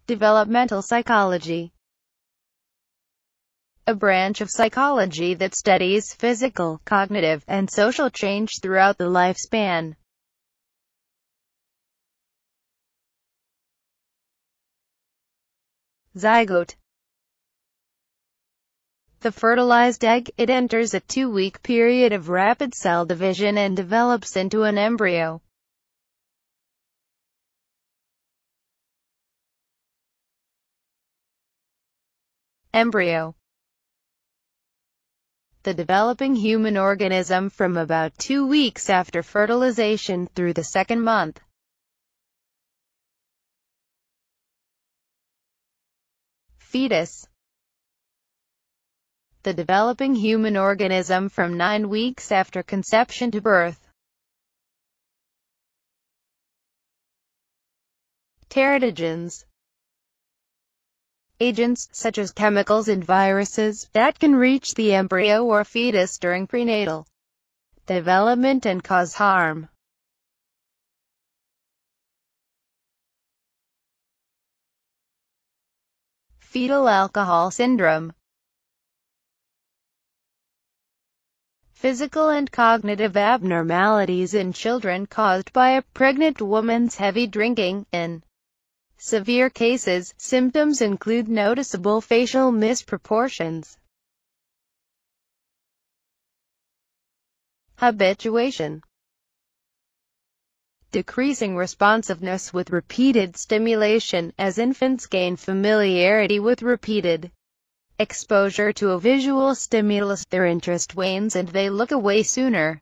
Developmental psychology. A branch of psychology that studies physical, cognitive, and social change throughout the lifespan. Zygote. The fertilized egg, it enters a 2-week period of rapid cell division and develops into an embryo. Embryo. The developing human organism from about 2 weeks after fertilization through the 2nd month. Fetus. The developing human organism from 9 weeks after conception to birth. Teratogens. Agents, such as chemicals and viruses, that can reach the embryo or fetus during prenatal development and cause harm. Fetal alcohol syndrome. Physical and cognitive abnormalities in children caused by a pregnant woman's heavy drinking. In severe cases, symptoms include noticeable facial misproportions, habituation, decreasing responsiveness with repeated stimulation. As infants gain familiarity with repeated exposure to a visual stimulus, their interest wanes and they look away sooner.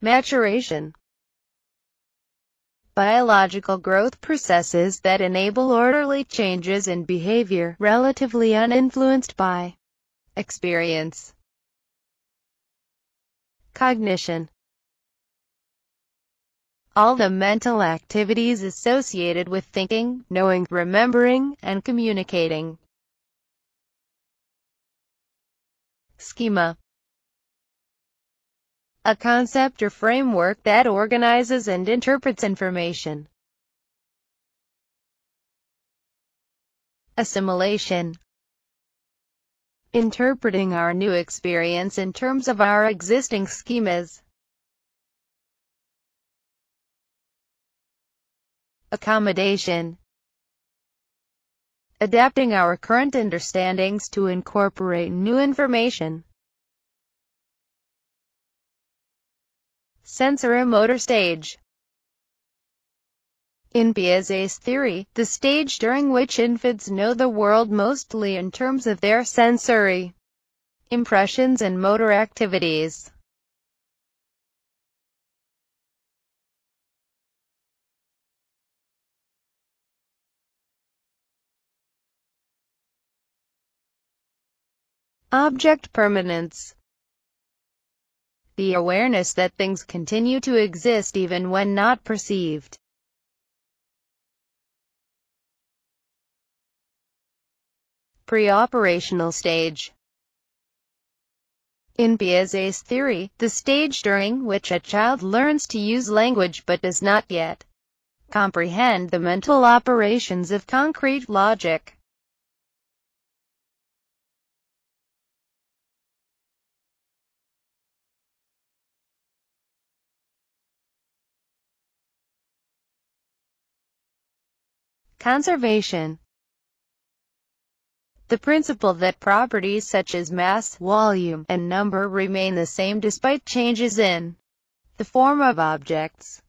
Maturation. Biological growth processes that enable orderly changes in behavior, relatively uninfluenced by experience. Cognition. All the mental activities associated with thinking, knowing, remembering, and communicating. Schema. A concept or framework that organizes and interprets information. Assimilation. Interpreting our new experience in terms of our existing schemas. Accommodation. Adapting our current understandings to incorporate new information. Sensori-motor stage. In Piaget's theory, the stage during which infants know the world mostly in terms of their sensory impressions and motor activities. Object permanence. The awareness that things continue to exist even when not perceived. Pre-operational stage. In Piaget's theory, the stage during which a child learns to use language but does not yet comprehend the mental operations of concrete logic. Conservation. The principle that properties such as mass, volume, and number remain the same despite changes in the form of objects.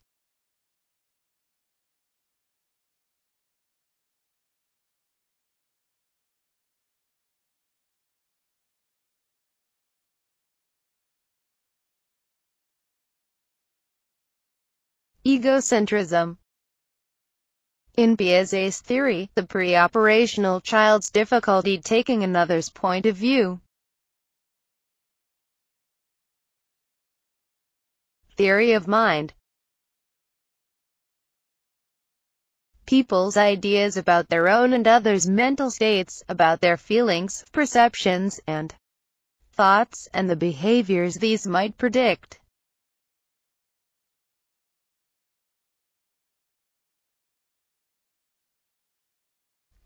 Egocentrism. In Piaget's theory, the pre-operational child's difficulty taking another's point of view. Theory of mind. People's ideas about their own and others' mental states, about their feelings, perceptions, and thoughts, and the behaviors these might predict.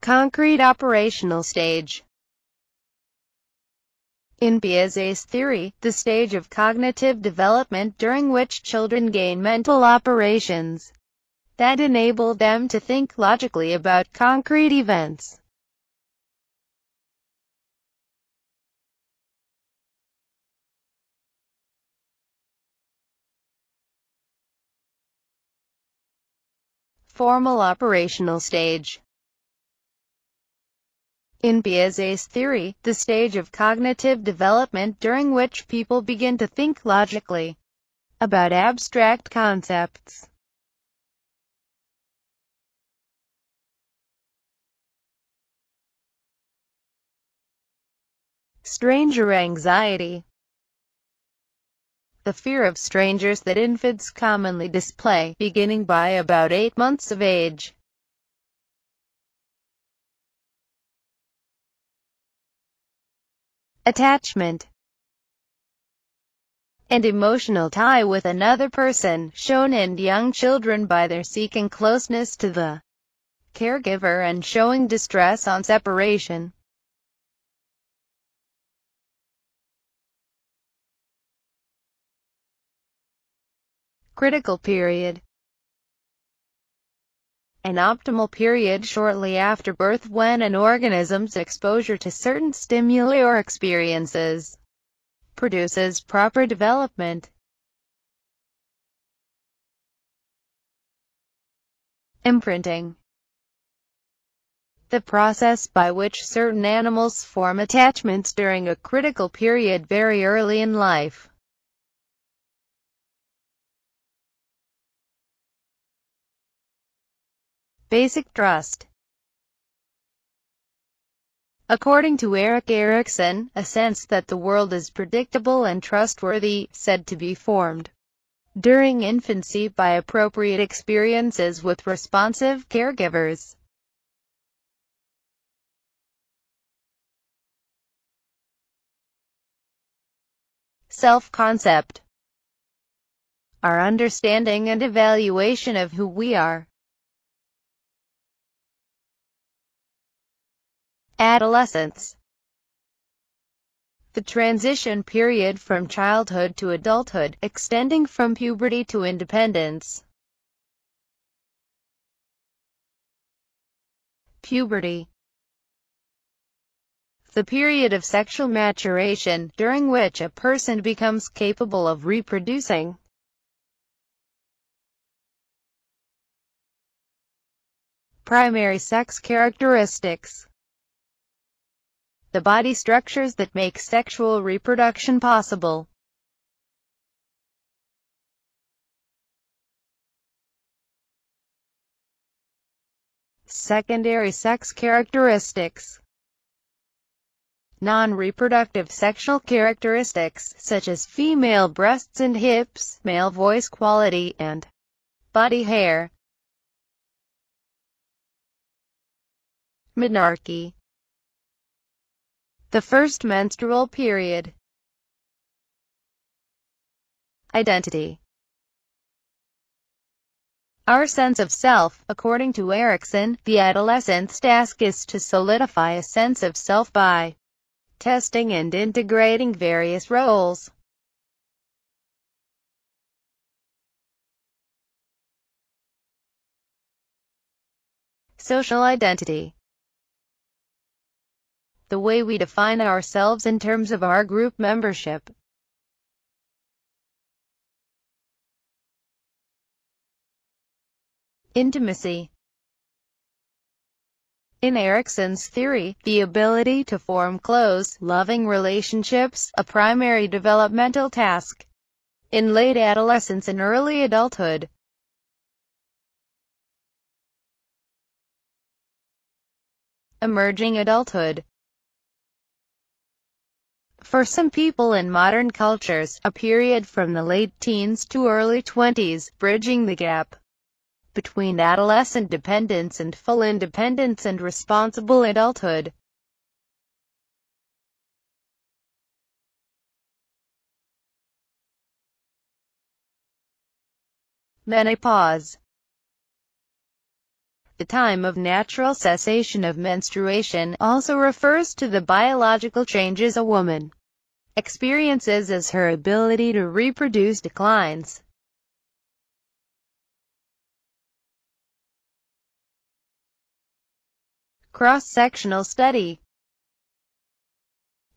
Concrete operational stage. In Piaget's theory, the stage of cognitive development during which children gain mental operations that enable them to think logically about concrete events. Formal operational stage. In Piaget's theory, the stage of cognitive development during which people begin to think logically about abstract concepts. Stranger anxiety. The fear of strangers that infants commonly display, beginning by about 8 months of age. Attachment and emotional tie with another person, shown in young children by their seeking closeness to the caregiver and showing distress on separation. Critical period. An optimal period shortly after birth when an organism's exposure to certain stimuli or experiences produces proper development. Imprinting. The process by which certain animals form attachments during a critical period very early in life. Basic trust. According to Erik Erikson, a sense that the world is predictable and trustworthy, said to be formed during infancy by appropriate experiences with responsive caregivers. Self-concept. Our understanding and evaluation of who we are. Adolescence. The transition period from childhood to adulthood, extending from puberty to independence. Puberty. The period of sexual maturation, during which a person becomes capable of reproducing. Primary sex characteristics. The body structures that make sexual reproduction possible. Secondary sex characteristics. Non-reproductive sexual characteristics, such as female breasts and hips, male voice quality, and body hair. Menarche. The first menstrual period. Identity. Our sense of self. According to Erikson, the adolescent's task is to solidify a sense of self by testing and integrating various roles. Social identity. The way we define ourselves in terms of our group membership. Intimacy. In Erikson's theory, the ability to form close, loving relationships, a primary developmental task in late adolescence and early adulthood. Emerging adulthood. For some people in modern cultures, a period from the late teens to early 20s, bridging the gap between adolescent dependence and full independence and responsible adulthood. Menopause. The time of natural cessation of menstruation also refers to the biological changes a woman experiences as her ability to reproduce declines. Cross-sectional study.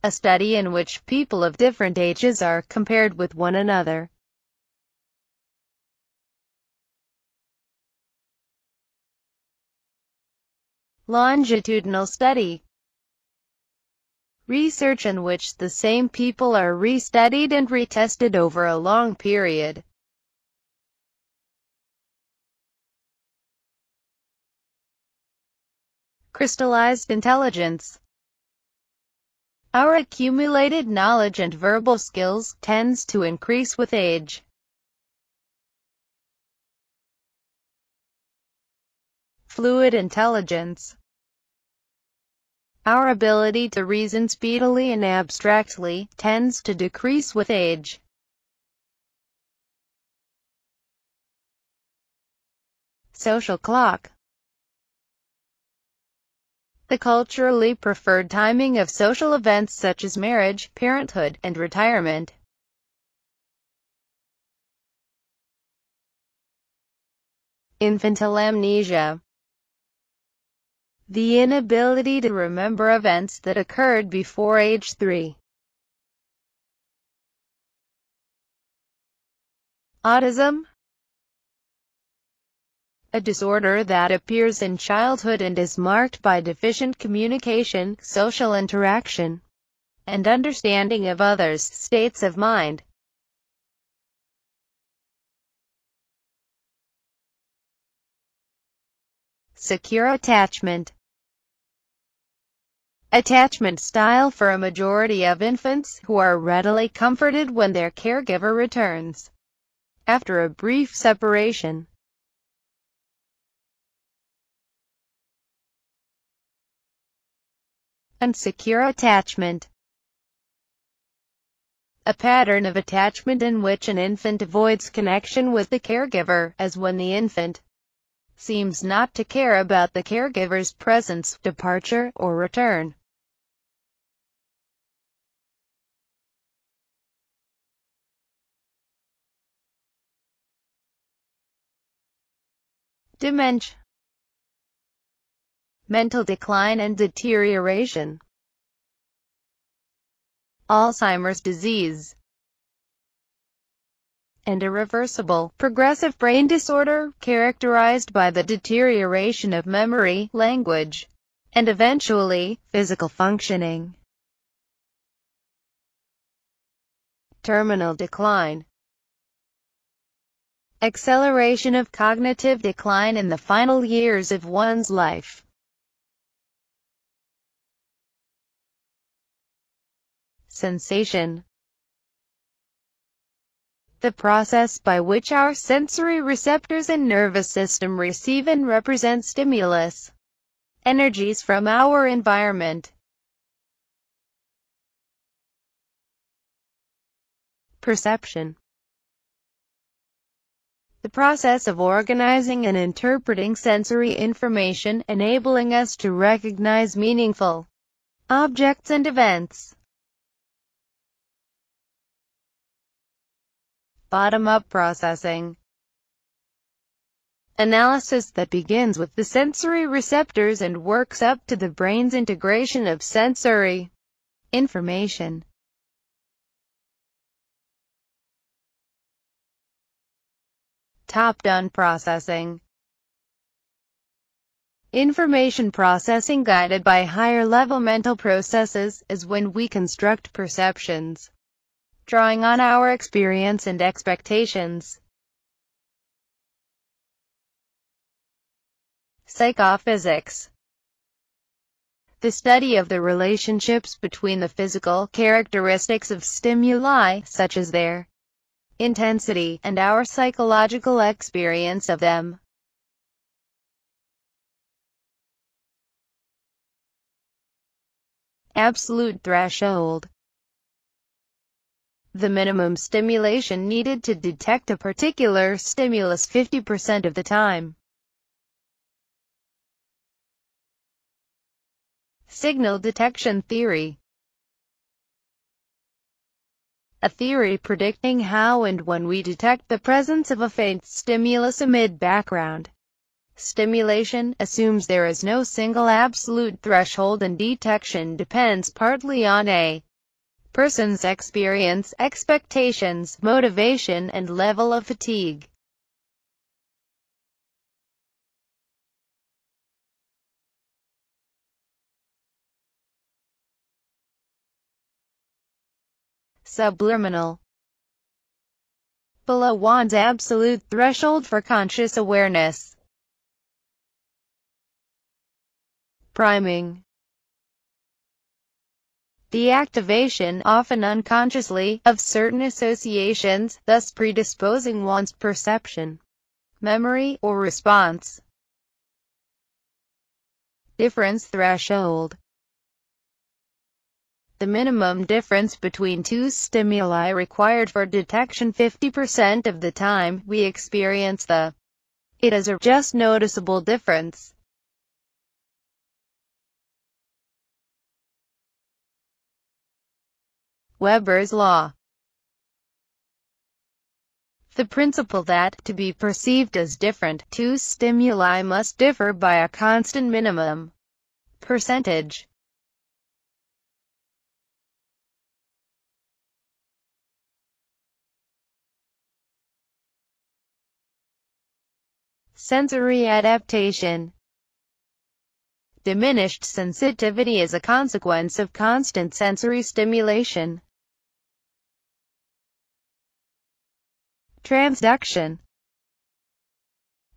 A study in which people of different ages are compared with one another. Longitudinal study. Research in which the same people are restudied and retested over a long period. Crystallized intelligence. Our accumulated knowledge and verbal skills tends to increase with age. Fluid intelligence. Our ability to reason speedily and abstractly tends to decrease with age. Social clock. The culturally preferred timing of social events such as marriage, parenthood, and retirement. Infantile amnesia. The inability to remember events that occurred before age 3. Autism. A disorder that appears in childhood and is marked by deficient communication, social interaction, and understanding of others' states of mind. Secure attachment. Attachment style for a majority of infants, who are readily comforted when their caregiver returns after a brief separation. Unsecure attachment. A pattern of attachment in which an infant avoids connection with the caregiver, as when the infant seems not to care about the caregiver's presence, departure, or return. Dementia. Mental decline and deterioration. Alzheimer's disease. An irreversible, progressive brain disorder, characterized by the deterioration of memory, language, and eventually, physical functioning. Terminal decline. Acceleration of cognitive decline in the final years of one's life. Sensation. The process by which our sensory receptors and nervous system receive and represent stimulus, energies from our environment. Perception. The process of organizing and interpreting sensory information, enabling us to recognize meaningful objects and events. Bottom-up processing. Analysis that begins with the sensory receptors and works up to the brain's integration of sensory information. Top-down processing. Information processing guided by higher-level mental processes is when we construct perceptions, drawing on our experience and expectations. Psychophysics. The study of the relationships between the physical characteristics of stimuli, such as their intensity, and our psychological experience of them. Absolute threshold. The minimum stimulation needed to detect a particular stimulus 50% of the time. Signal detection theory. A theory predicting how and when we detect the presence of a faint stimulus amid background stimulation, assumes there is no single absolute threshold, and detection depends partly on a person's experience, expectations, motivation, and level of fatigue. Subliminal. Below one's absolute threshold for conscious awareness. Priming. The activation, often unconsciously, of certain associations, thus predisposing one's perception, memory, or response. Difference threshold. The minimum difference between two stimuli required for detection. 50% of the time, we experience it as a just noticeable difference. Weber's law. The principle that, to be perceived as different, two stimuli must differ by a constant minimum percentage. Sensory adaptation. Diminished sensitivity is a consequence of constant sensory stimulation. Transduction.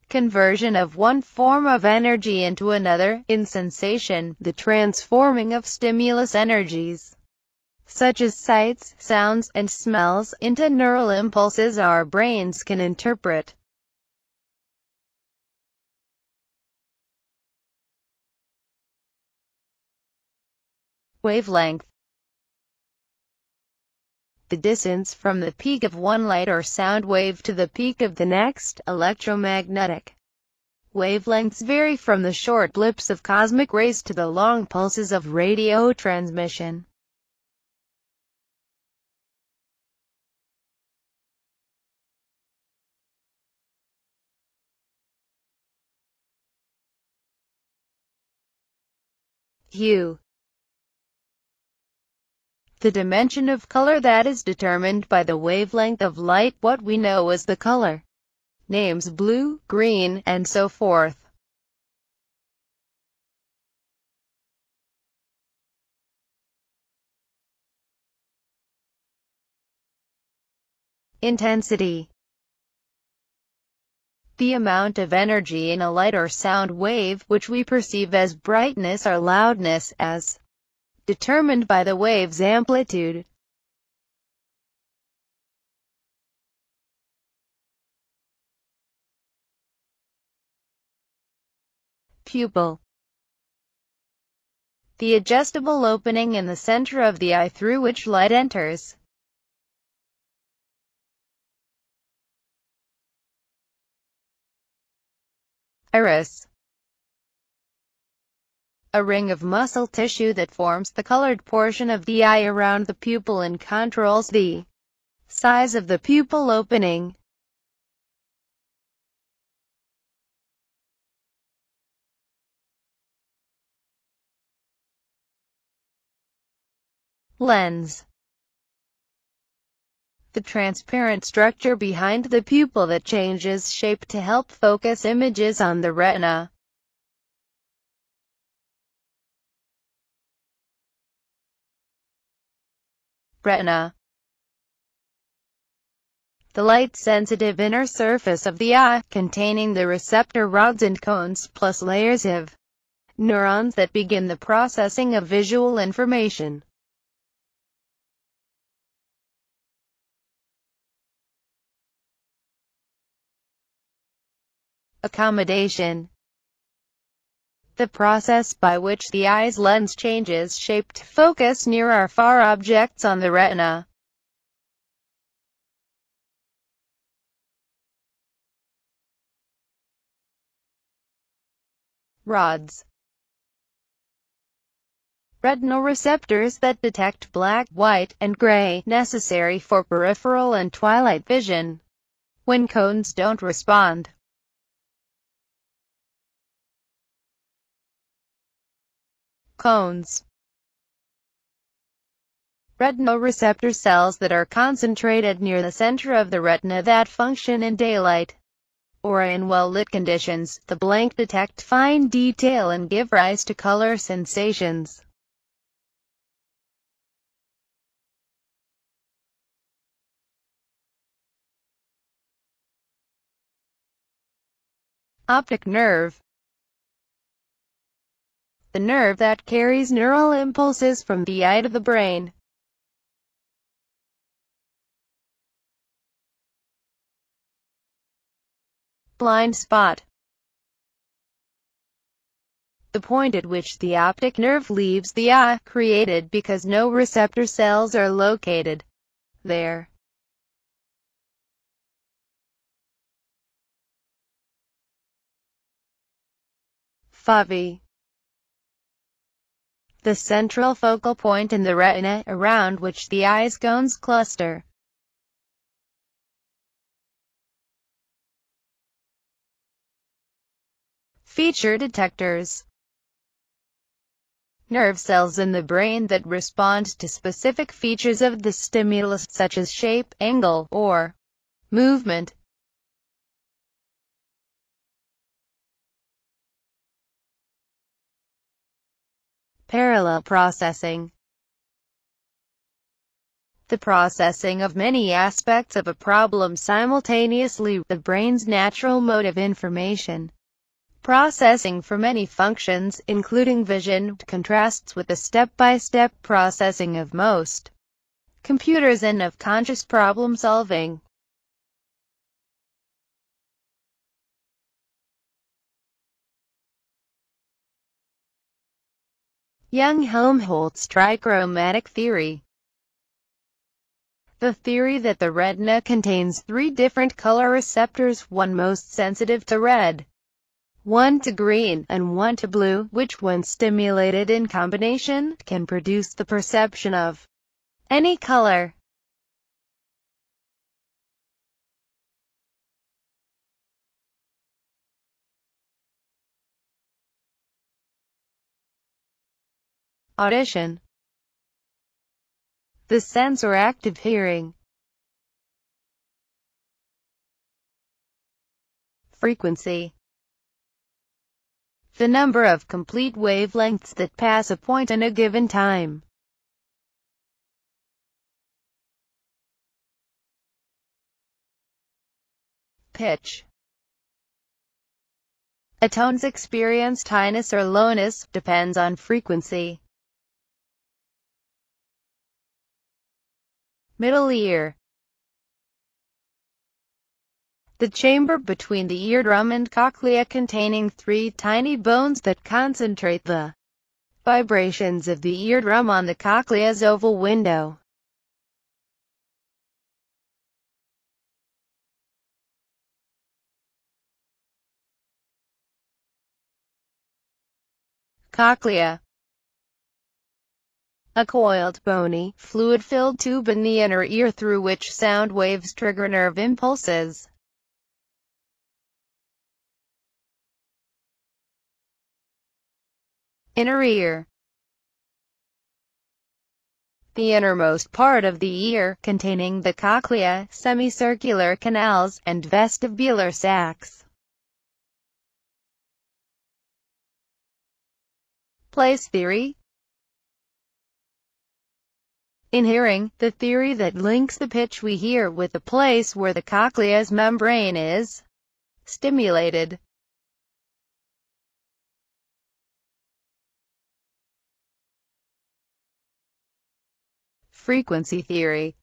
Conversion of one form of energy into another. In sensation, the transforming of stimulus energies, such as sights, sounds, and smells, into neural impulses our brains can interpret. Wavelength. The distance from the peak of one light or sound wave to the peak of the next. Electromagnetic wavelengths vary from the short blips of cosmic rays to the long pulses of radio transmission. Hue. The dimension of color that is determined by the wavelength of light, what we know as the color names blue, green, and so forth. Intensity. The amount of energy in a light or sound wave, which we perceive as brightness or loudness, as determined by the wave's amplitude. Pupil. The adjustable opening in the center of the eye through which light enters. Iris. A ring of muscle tissue that forms the colored portion of the eye around the pupil and controls the size of the pupil opening. Lens. The transparent structure behind the pupil that changes shape to help focus images on the retina. Retina. The light-sensitive inner surface of the eye, containing the receptor rods and cones, plus layers of neurons that begin the processing of visual information. Accommodation. The process by which the eye's lens changes shape to focus near or far objects on the retina. Rods. retinal receptors that detect black, white, and gray, necessary for peripheral and twilight vision. When cones don't respond, cones, retinal receptor cells that are concentrated near the center of the retina that function in daylight or in well-lit conditions. The blank detect fine detail and give rise to color sensations. Optic nerve, the nerve that carries neural impulses from the eye to the brain. Blind spot, the point at which the optic nerve leaves the eye, created because no receptor cells are located there. Fovea, the central focal point in the retina, around which the eye's cones cluster. Feature detectors, nerve cells in the brain that respond to specific features of the stimulus, such as shape, angle, or movement. Parallel processing, the processing of many aspects of a problem simultaneously, the brain's natural mode of information processing for many functions, including vision, contrasts with the step-by-step processing of most computers and of conscious problem solving. Young-Helmholtz trichromatic theory, the theory that the retina contains three different color receptors, one most sensitive to red, one to green, and one to blue, which when stimulated in combination, can produce the perception of any color. Audition, the sense or act of hearing. Frequency, the number of complete wavelengths that pass a point in a given time. Pitch, a tone's experienced highness or lowness depends on frequency. Middle ear, the chamber between the eardrum and cochlea containing three tiny bones that concentrate the vibrations of the eardrum on the cochlea's oval window. Cochlea, a coiled, bony, fluid-filled tube in the inner ear through which sound waves trigger nerve impulses. Inner ear, the innermost part of the ear, containing the cochlea, semicircular canals, and vestibular sacs. Place theory, in hearing, the theory that links the pitch we hear with the place where the cochlea's membrane is stimulated. Frequency theory,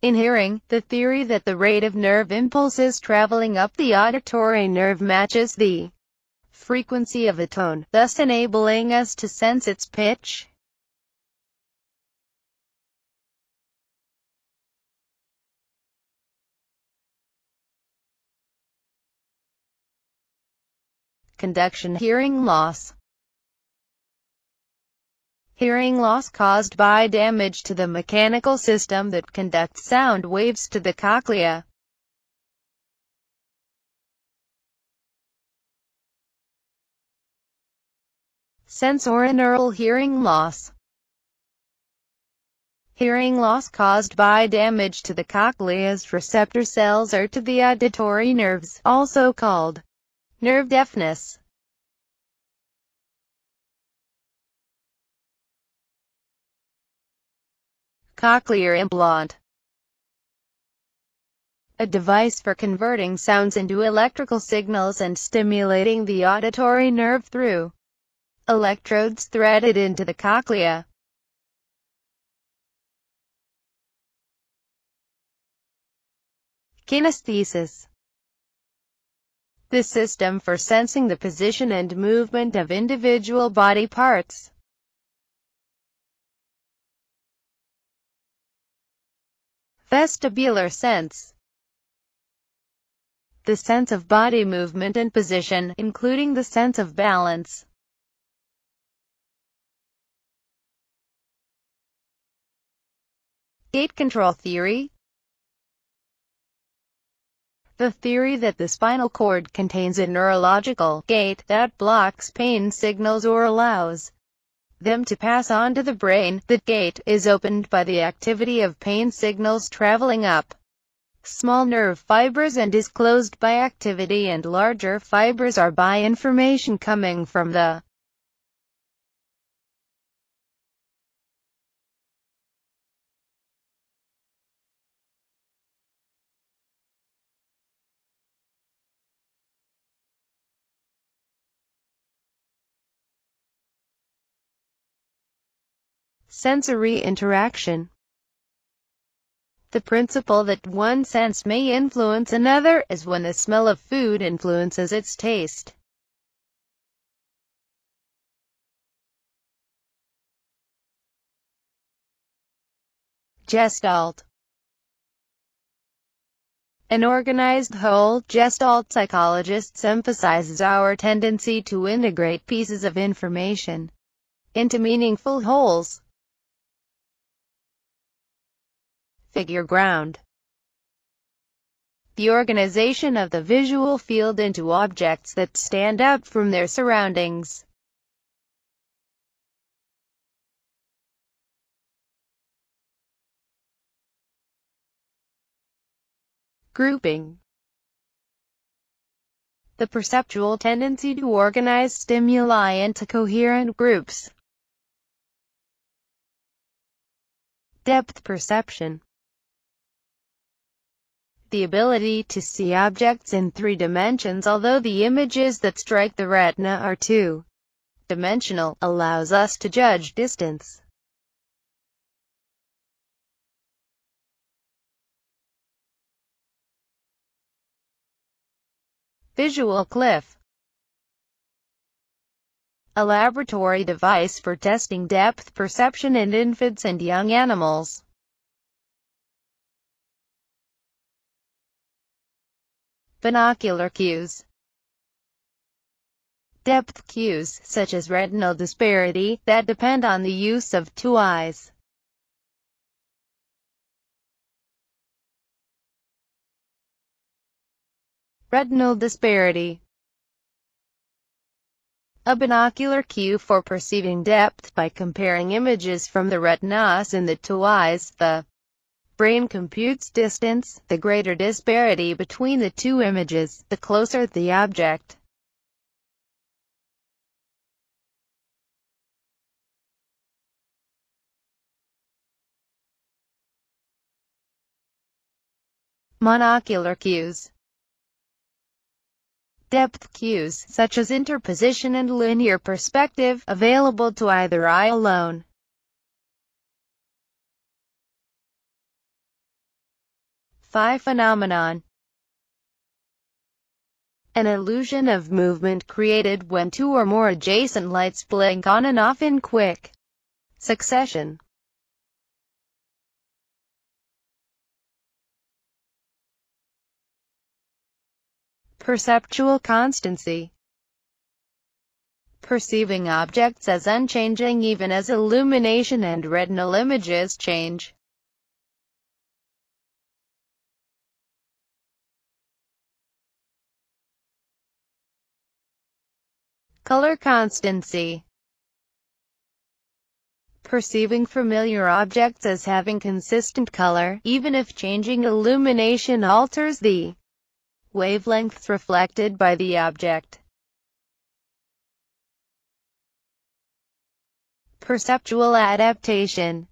in hearing, the theory that the rate of nerve impulses traveling up the auditory nerve matches the frequency of a tone, thus enabling us to sense its pitch. Conduction hearing loss, Hearing loss caused by damage to the mechanical system that conducts sound waves to the cochlea. Sensorineural hearing loss. Hearing loss caused by damage to the cochlea's receptor cells or to the auditory nerves, also called nerve deafness. Cochlear implant. A device for converting sounds into electrical signals and stimulating the auditory nerve through electrodes threaded into the cochlea. Kinesthesis. The system for sensing the position and movement of individual body parts. Vestibular sense. The sense of body movement and position, including the sense of balance. Gait control theory. The theory that the spinal cord contains a neurological gate that blocks pain signals or allows them to pass on to the brain. The gate is opened by the activity of pain signals traveling up small nerve fibers and is closed by activity and larger fibers or by information coming from the sensory interaction. The principle that one sense may influence another is when the smell of food influences its taste. Gestalt. An organized whole, Gestalt psychologists emphasizes our tendency to integrate pieces of information into meaningful wholes. Figure ground. The organization of the visual field into objects that stand out from their surroundings. Grouping. The perceptual tendency to organize stimuli into coherent groups. Depth perception. The ability to see objects in 3 dimensions, although the images that strike the retina are 2-dimensional, allows us to judge distance. Visual cliff. A laboratory device for testing depth perception in infants and young animals. Binocular cues. Depth cues, such as retinal disparity, that depend on the use of 2 eyes. Retinal disparity. A binocular cue for perceiving depth by comparing images from the retinas in the 2 eyes. The brain computes distance. The greater disparity between the 2 images, the closer the object. Monocular cues. Depth cues, such as interposition and linear perspective, available to either eye alone. Phi phenomenon. An illusion of movement created when 2 or more adjacent lights blink on and off in quick succession. Perceptual constancy. perceiving objects as unchanging even as illumination and retinal images change. Color constancy. Perceiving familiar objects as having consistent color, even if changing illumination alters the wavelengths reflected by the object. Perceptual adaptation.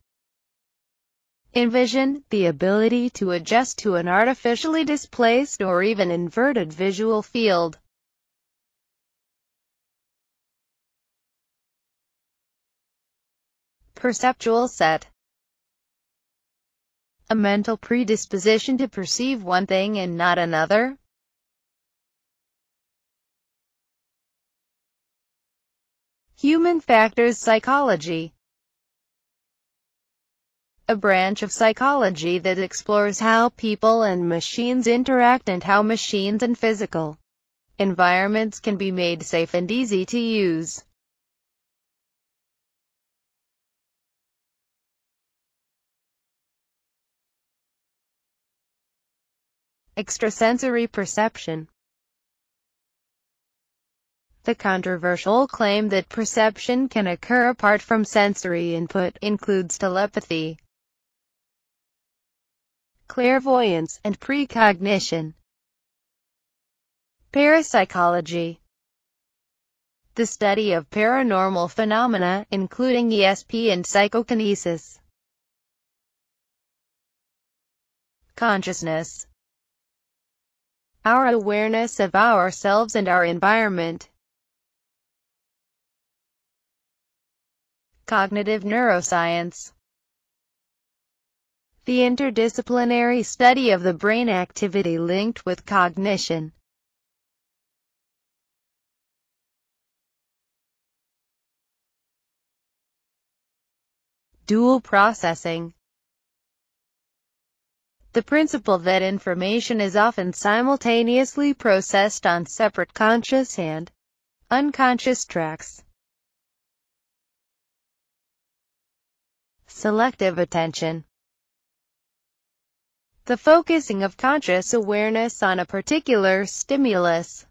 In vision, the ability to adjust to an artificially displaced or even inverted visual field. Perceptual set. A mental predisposition to perceive one thing and not another. Human factors psychology. A branch of psychology that explores how people and machines interact and how machines and physical environments can be made safe and easy to use. Extrasensory perception. The controversial claim that perception can occur apart from sensory input includes telepathy, clairvoyance, and precognition. Parapsychology. The study of paranormal phenomena, including ESP and psychokinesis. Consciousness. Our awareness of ourselves and our environment. Cognitive neuroscience. The interdisciplinary study of the brain activity linked with cognition. Dual processing. The principle that information is often simultaneously processed on separate conscious and unconscious tracks. Selective attention. The focusing of conscious awareness on a particular stimulus.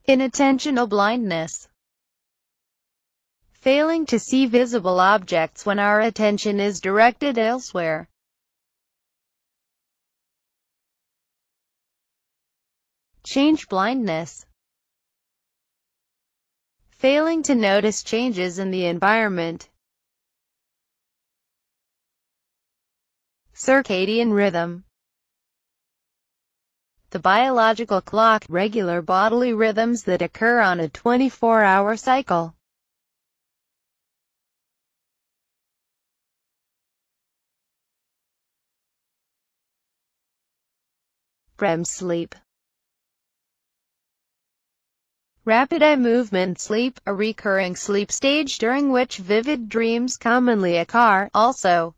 Inattentional blindness. Failing to see visible objects when our attention is directed elsewhere. Change blindness. Failing to notice changes in the environment. Circadian rhythm. The biological clock, regular bodily rhythms that occur on a 24-hour cycle. REM sleep. Rapid eye movement sleep, a recurring sleep stage during which vivid dreams commonly occur, also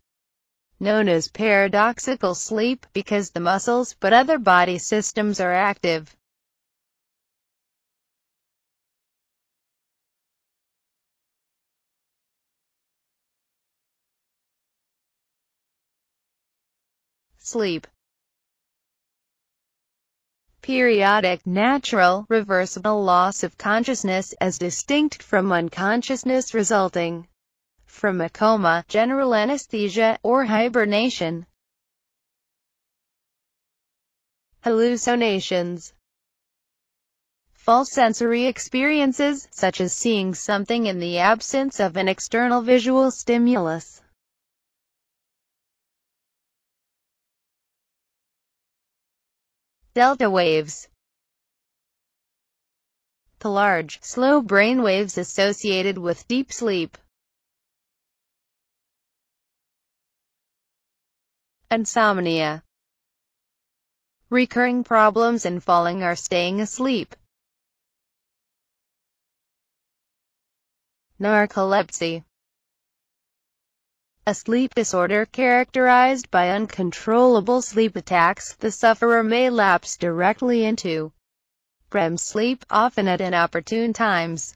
known as paradoxical sleep, because the muscles but other body systems are active. Sleep. Periodic, natural, reversible loss of consciousness, as distinct from unconsciousness resulting from a coma, general anesthesia, or hibernation. Hallucinations. False sensory experiences, such as seeing something in the absence of an external visual stimulus. Delta waves. The large, slow brain waves associated with deep sleep. Insomnia. Recurring problems in falling or staying asleep. Narcolepsy. A sleep disorder characterized by uncontrollable sleep attacks. The sufferer may lapse directly into REM sleep, often at inopportune times.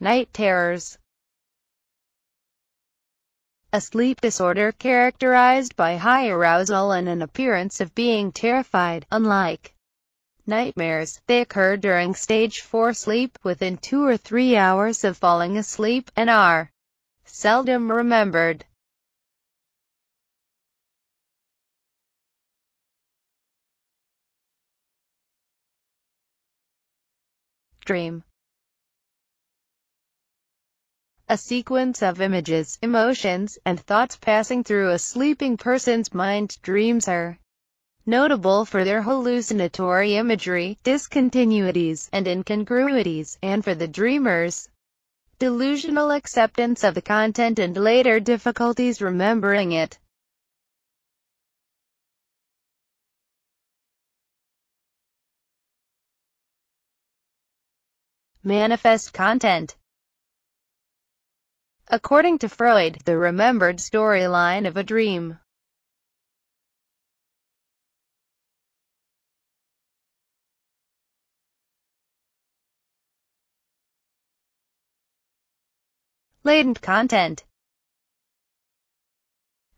Night terrors. A sleep disorder characterized by high arousal and an appearance of being terrified. Unlike nightmares, they occur during stage 4 sleep, within 2 or 3 hours of falling asleep, and are seldom remembered. Dream. A sequence of images, emotions, and thoughts passing through a sleeping person's mind. Dreams are notable for their hallucinatory imagery, discontinuities, and incongruities, and for the dreamer's delusional acceptance of the content and later difficulties remembering it. Manifest content. According to Freud, the remembered storyline of a dream latent content.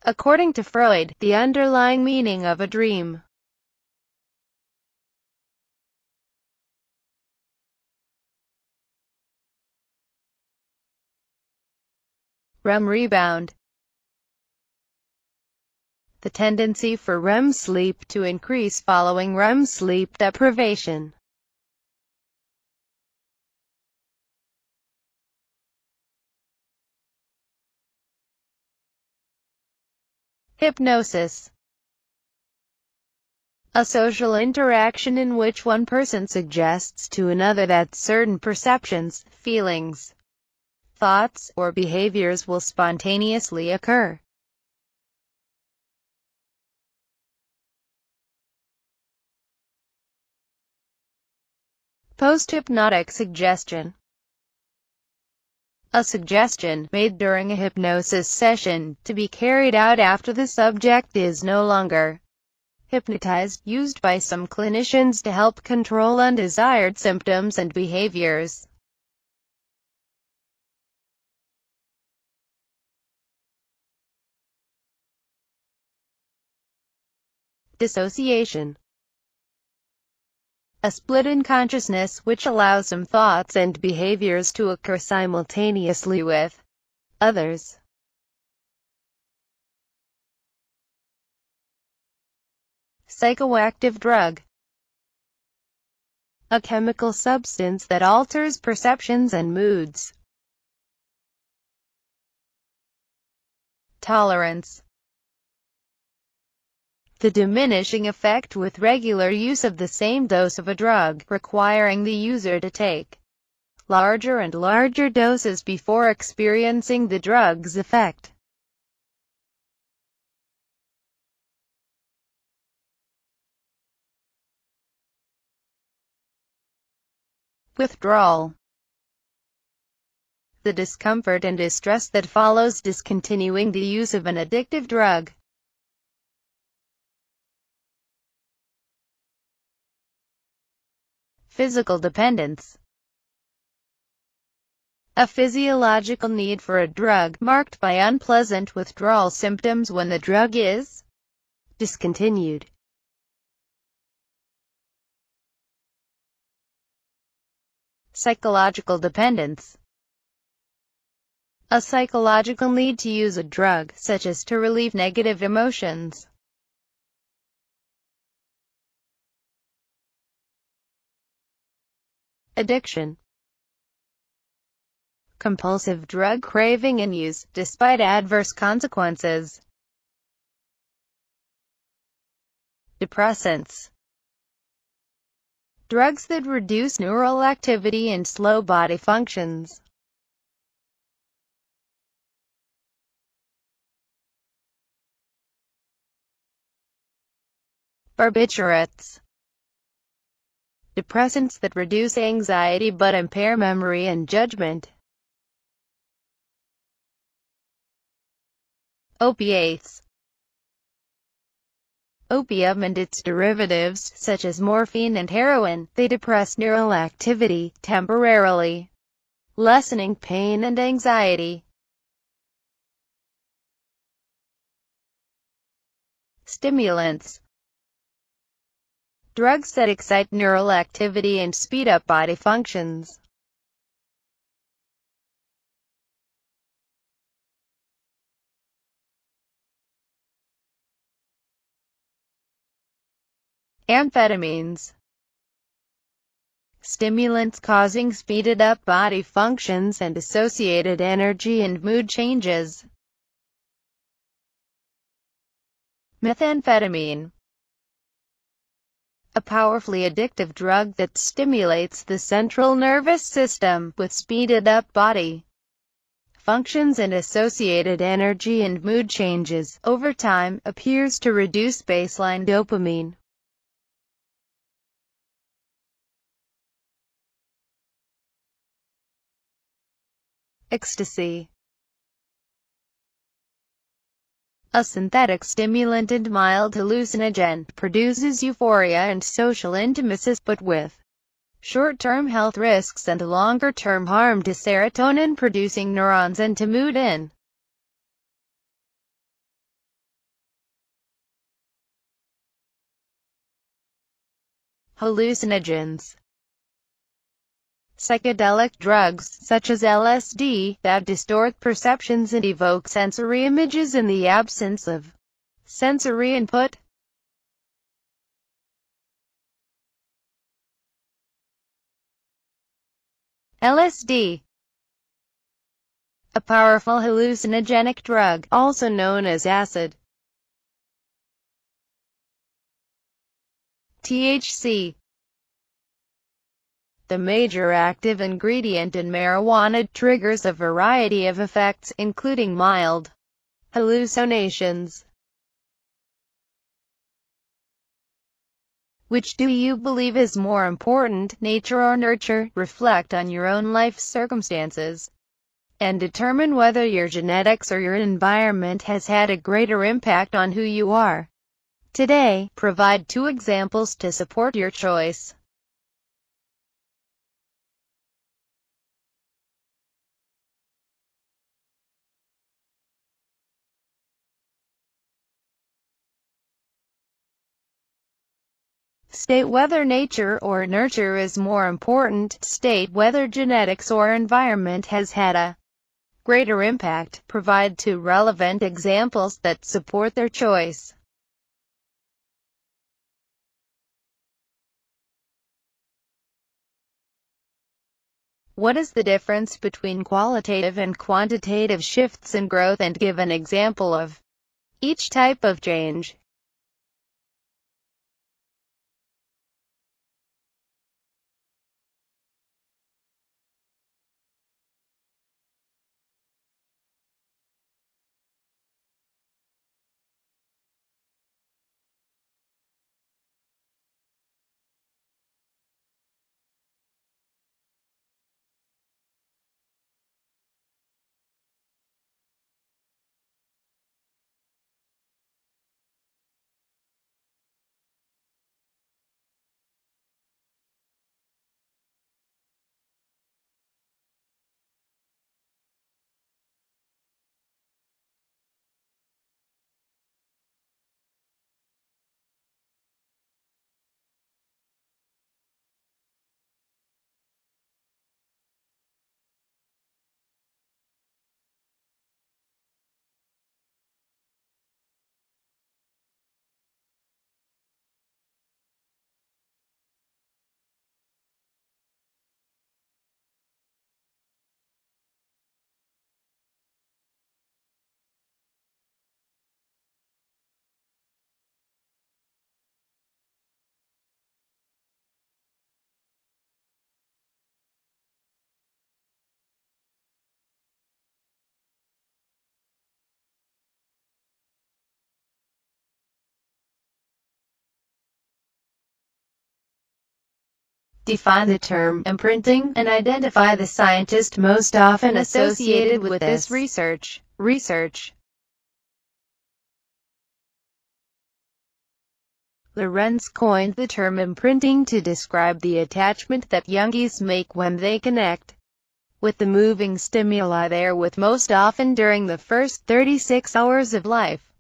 According to Freud, the underlying meaning of a dream REM rebound. The tendency for REM sleep to increase following REM sleep deprivation. Hypnosis. A social interaction in which one person suggests to another that certain perceptions, feelings, thoughts, or behaviors will spontaneously occur. Post-hypnotic suggestion. A suggestion, made during a hypnosis session, to be carried out after the subject is no longer hypnotized, used by some clinicians to help control undesired symptoms and behaviors. Dissociation. A split in consciousness which allows some thoughts and behaviors to occur simultaneously with others. Psychoactive drug. A chemical substance that alters perceptions and moods. Tolerance. The diminishing effect with regular use of the same dose of a drug, requiring the user to take larger and larger doses before experiencing the drug's effect. Withdrawal. The discomfort and distress that follows discontinuing the use of an addictive drug. Physical dependence. A physiological need for a drug, marked by unpleasant withdrawal symptoms when the drug is discontinued. Psychological dependence. A psychological need to use a drug, such as to relieve negative emotions. Addiction. Compulsive drug craving and use, despite adverse consequences. Depressants. Drugs that reduce neural activity and slow body functions. Barbiturates. Depressants that reduce anxiety but impair memory and judgment. Opiates. opium and its derivatives, such as morphine and heroin. They depress neural activity, temporarily lessening pain and anxiety. Stimulants. Drugs that excite neural activity and speed up body functions. Amphetamines. Stimulants causing speeded up body functions and associated energy and mood changes. Methamphetamine. A powerfully addictive drug that stimulates the central nervous system, with speeded up body functions and associated energy and mood changes. Over time, appears to reduce baseline dopamine. Ecstasy. A synthetic stimulant and mild hallucinogen, produces euphoria and social intimacy, but with short-term health risks and longer-term harm to serotonin-producing neurons and to mood. Hallucinogens. Psychedelic drugs, such as LSD, that distort perceptions and evoke sensory images in the absence of sensory input. LSD. A powerful hallucinogenic drug, also known as acid. THC. The major active ingredient in marijuana, triggers a variety of effects, including mild hallucinations. Which do you believe is more important, nature or nurture? Reflect on your own life circumstances, and determine whether your genetics or your environment has had a greater impact on who you are today. Provide 2 examples to support your choice. State whether nature or nurture is more important. State whether genetics or environment has had a greater impact. Provide 2 relevant examples that support their choice. What is the difference between qualitative and quantitative shifts in growth, and give an example of each type of change. Define the term imprinting, and identify the scientist most often associated with this research. Lorenz coined the term imprinting to describe the attachment that youngies make when they connect with the moving stimuli they are with, most often during the first 36 hours of life.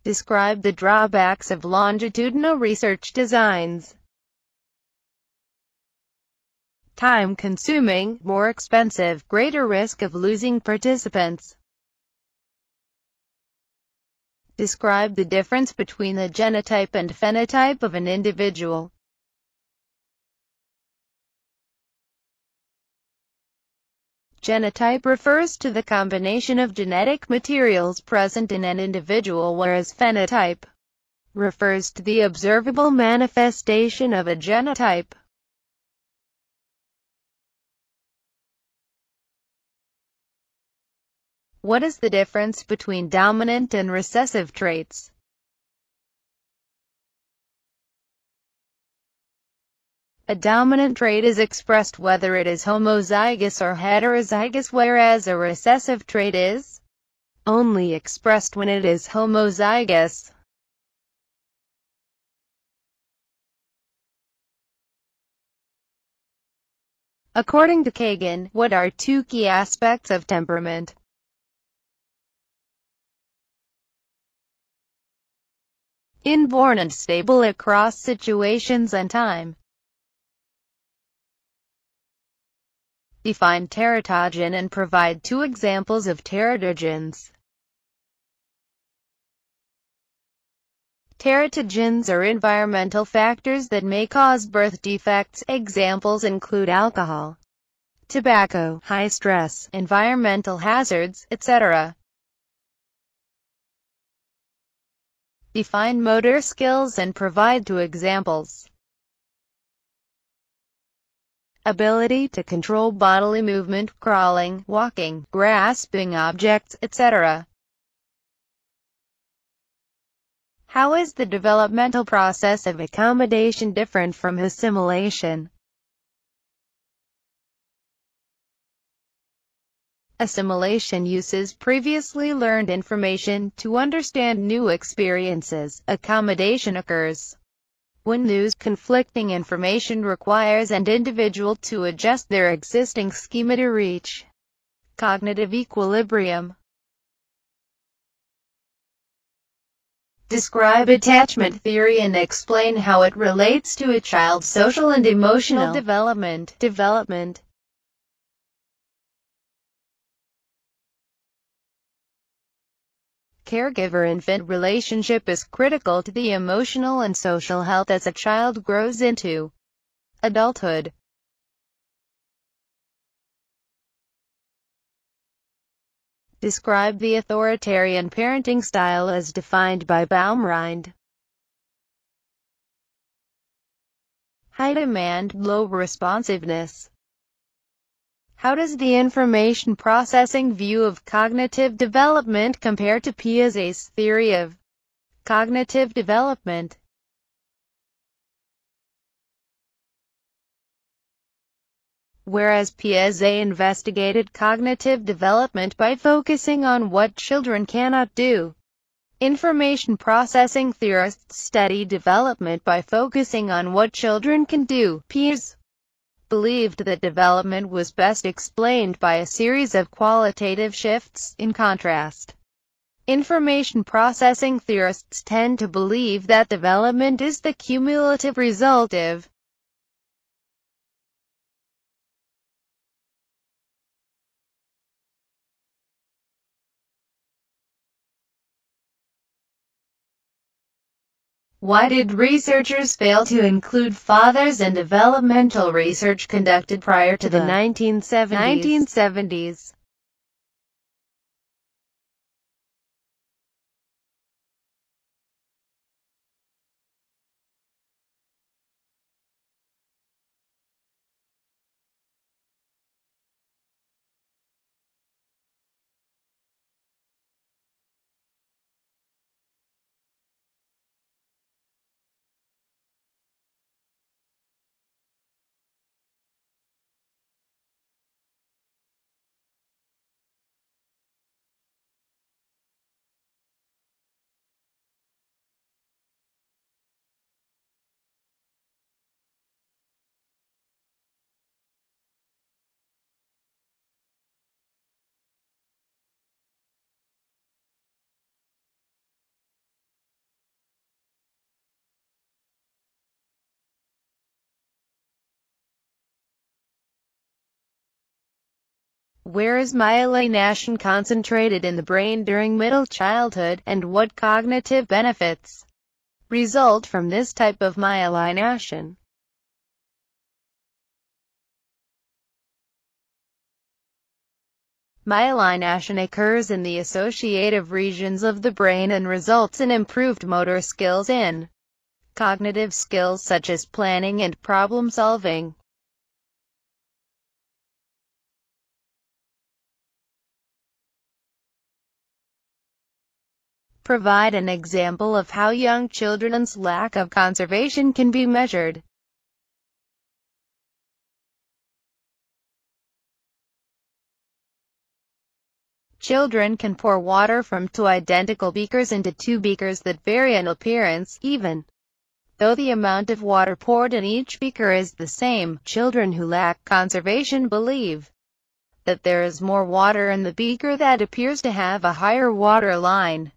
Describe the drawbacks of longitudinal research designs. Time-consuming, more expensive, greater risk of losing participants. Describe the difference between the genotype and phenotype of an individual. Genotype refers to the combination of genetic materials present in an individual, whereas phenotype refers to the observable manifestation of a genotype. What is the difference between dominant and recessive traits? A dominant trait is expressed whether it is homozygous or heterozygous, whereas a recessive trait is only expressed when it is homozygous. According to Kagan, what are two key aspects of temperament? Inborn and stable across situations and time. Define teratogen and provide two examples of teratogens. Teratogens are environmental factors that may cause birth defects. Examples include alcohol, tobacco, high stress, environmental hazards, etc. Define motor skills and provide two examples. Ability to control bodily movement, crawling, walking, grasping objects, etc. How is the developmental process of accommodation different from assimilation? Assimilation uses previously learned information to understand new experiences. Accommodation occurs when new, conflicting information requires an individual to adjust their existing schema to reach cognitive equilibrium. Describe attachment theory and explain how it relates to a child's social and emotional development. Caregiver-infant relationship is critical to the emotional and social health as a child grows into adulthood. Describe the authoritarian parenting style as defined by Baumrind. High demand, low responsiveness. How does the information processing view of cognitive development compare to Piaget's theory of cognitive development? Whereas Piaget investigated cognitive development by focusing on what children cannot do, information processing theorists study development by focusing on what children can do. Piaget believed that development was best explained by a series of qualitative shifts. In contrast, information processing theorists tend to believe that development is the cumulative result of Why did researchers fail to include fathers in developmental research conducted prior to the 1970s? Where is myelination concentrated in the brain during middle childhood, and what cognitive benefits result from this type of myelination? Myelination occurs in the associative regions of the brain and results in improved motor skills in cognitive skills such as planning and problem solving. Provide an example of how young children's lack of conservation can be measured. Children can pour water from two identical beakers into two beakers that vary in appearance, even though the amount of water poured in each beaker is the same. Children who lack conservation believe that there is more water in the beaker that appears to have a higher water line.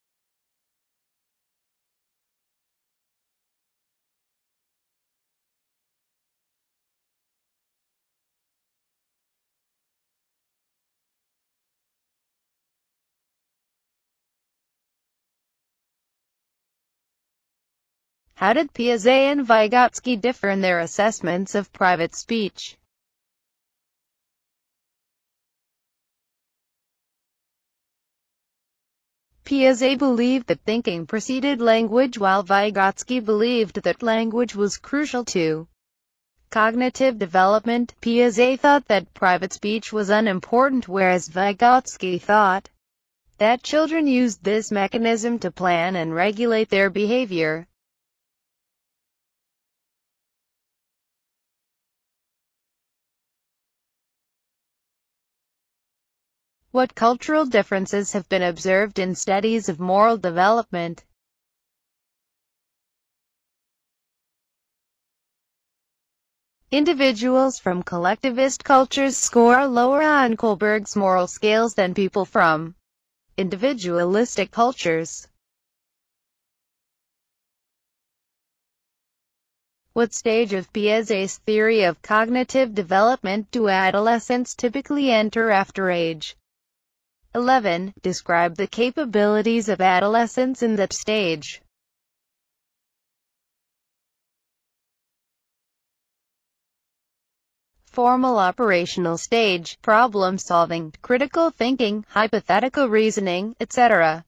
How did Piaget and Vygotsky differ in their assessments of private speech? Piaget believed that thinking preceded language, while Vygotsky believed that language was crucial to cognitive development. Piaget thought that private speech was unimportant, whereas Vygotsky thought that children used this mechanism to plan and regulate their behavior. What cultural differences have been observed in studies of moral development? Individuals from collectivist cultures score lower on Kohlberg's moral scales than people from individualistic cultures. What stage of Piaget's theory of cognitive development do adolescents typically enter after age 11. Describe the capabilities of adolescents in that stage. Formal operational stage, problem solving, critical thinking, hypothetical reasoning, etc.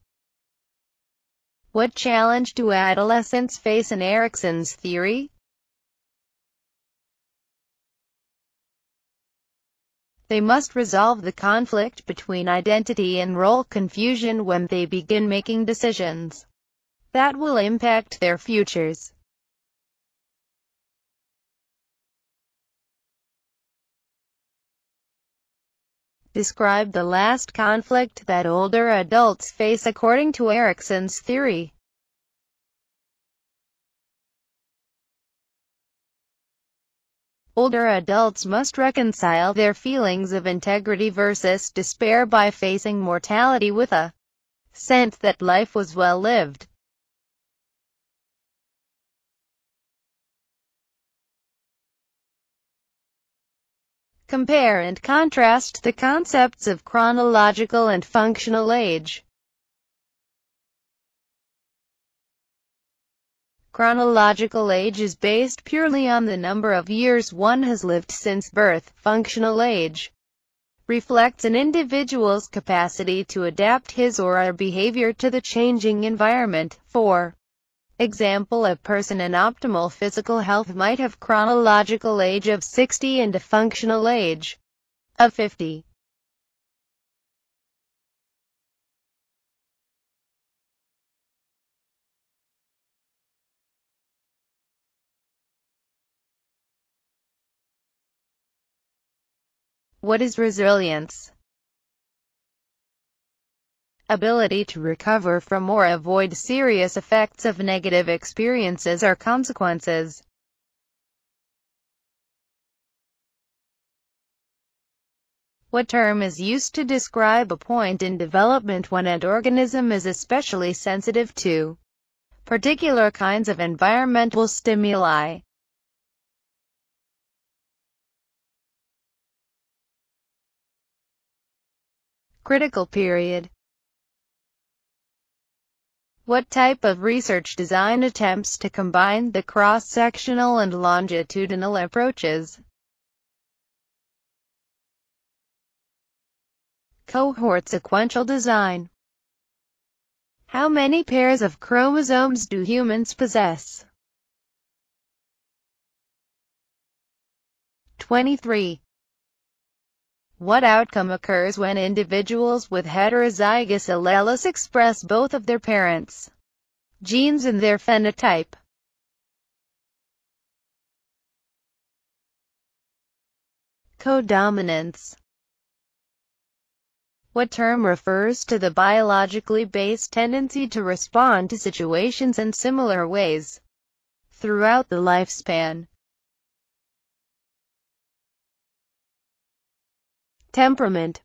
What challenge do adolescents face in Erikson's theory? They must resolve the conflict between identity and role confusion when they begin making decisions that will impact their futures. Describe the last conflict that older adults face according to Erikson's theory. Older adults must reconcile their feelings of integrity versus despair by facing mortality with a sense that life was well lived. Compare and contrast the concepts of chronological and functional age. Chronological age is based purely on the number of years one has lived since birth. Functional age reflects an individual's capacity to adapt his or her behavior to the changing environment. For example, a person in optimal physical health might have chronological age of 60 and a functional age of 50. What is resilience? Ability to recover from or avoid serious effects of negative experiences or consequences. What term is used to describe a point in development when an organism is especially sensitive to particular kinds of environmental stimuli? Critical period. What type of research design attempts to combine the cross-sectional and longitudinal approaches? Cohort sequential design. How many pairs of chromosomes do humans possess? 23. What outcome occurs when individuals with heterozygous alleles express both of their parents' genes in their phenotype? Codominance. What term refers to the biologically based tendency to respond to situations in similar ways throughout the lifespan? Temperament.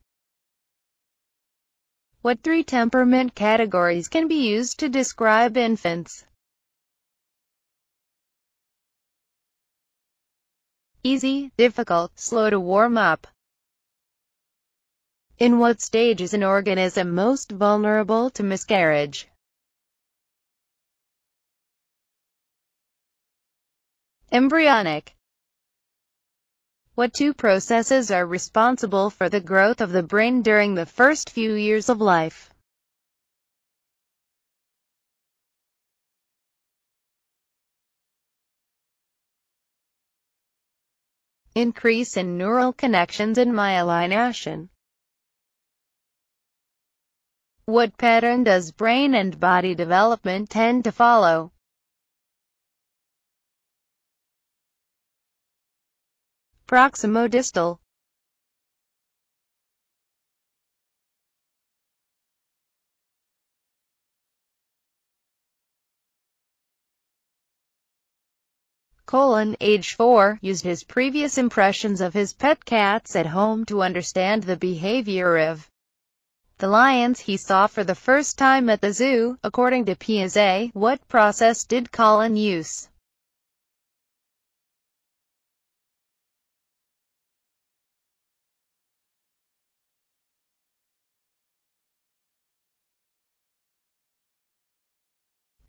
What three temperament categories can be used to describe infants? Easy, difficult, slow to warm up. In what stage is an organism most vulnerable to miscarriage? Embryonic. What two processes are responsible for the growth of the brain during the first few years of life? Increase in neural connections and myelination. What pattern does brain and body development tend to follow? Proximodistal. Age 4, used his previous impressions of his pet cats at home to understand the behavior of the lions he saw for the first time at the zoo. According to Piaget, what process did Colin use?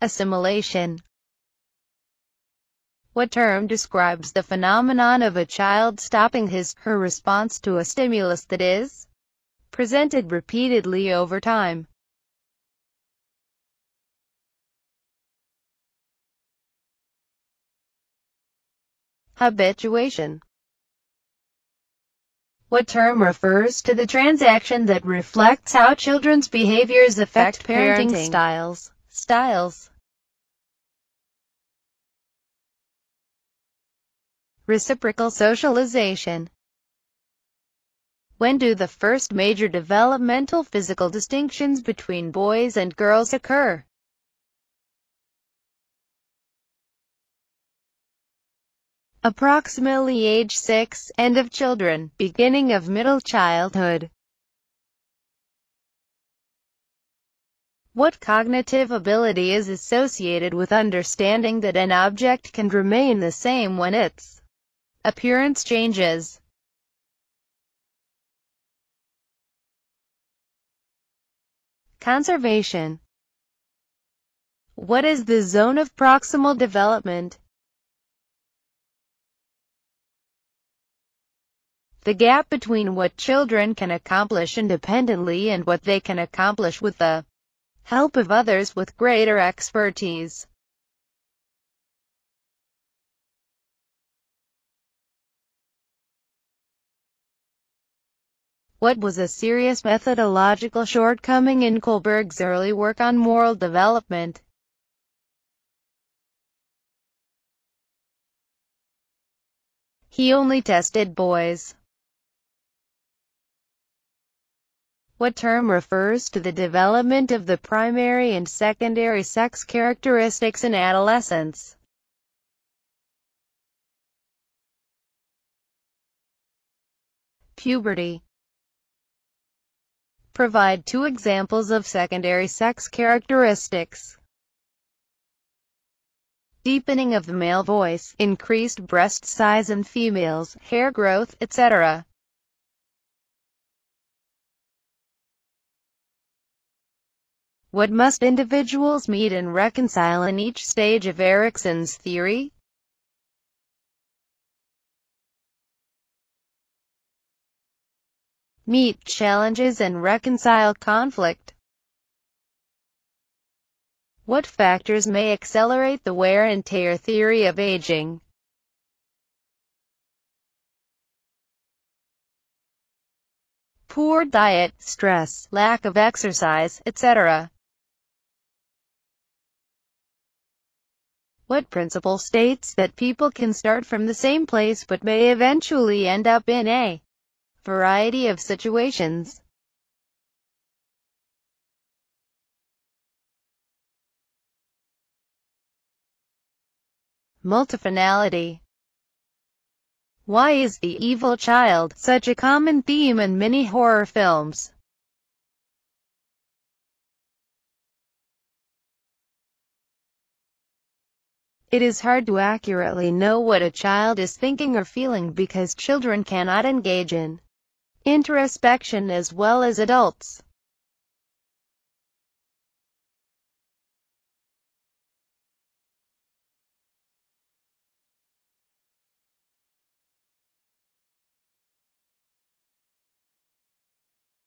Assimilation. What term describes the phenomenon of a child stopping her response to a stimulus that is presented repeatedly over time? Habituation. What term refers to the transaction that reflects how children's behaviors affect parenting styles? Reciprocal socialization. When do the first major developmental physical distinctions between boys and girls occur? Approximately age 6, end of children, beginning of middle childhood. What cognitive ability is associated with understanding that an object can remain the same when its appearance changes? Conservation. What is the zone of proximal development? The gap between what children can accomplish independently and what they can accomplish with the help of others with greater expertise. What was a serious methodological shortcoming in Kohlberg's early work on moral development? He only tested boys. What term refers to the development of the primary and secondary sex characteristics in adolescence? Puberty. Provide two examples of secondary sex characteristics. Deepening of the male voice, increased breast size in females, hair growth, etc. What must individuals meet and reconcile in each stage of Erikson's theory? Meet challenges and reconcile conflict. What factors may accelerate the wear and tear theory of aging? Poor diet, stress, lack of exercise, etc. What principle states that people can start from the same place but may eventually end up in a variety of situations? Multifinality. Why is the evil child such a common theme in many horror films? It is hard to accurately know what a child is thinking or feeling because children cannot engage in introspection as well as adults.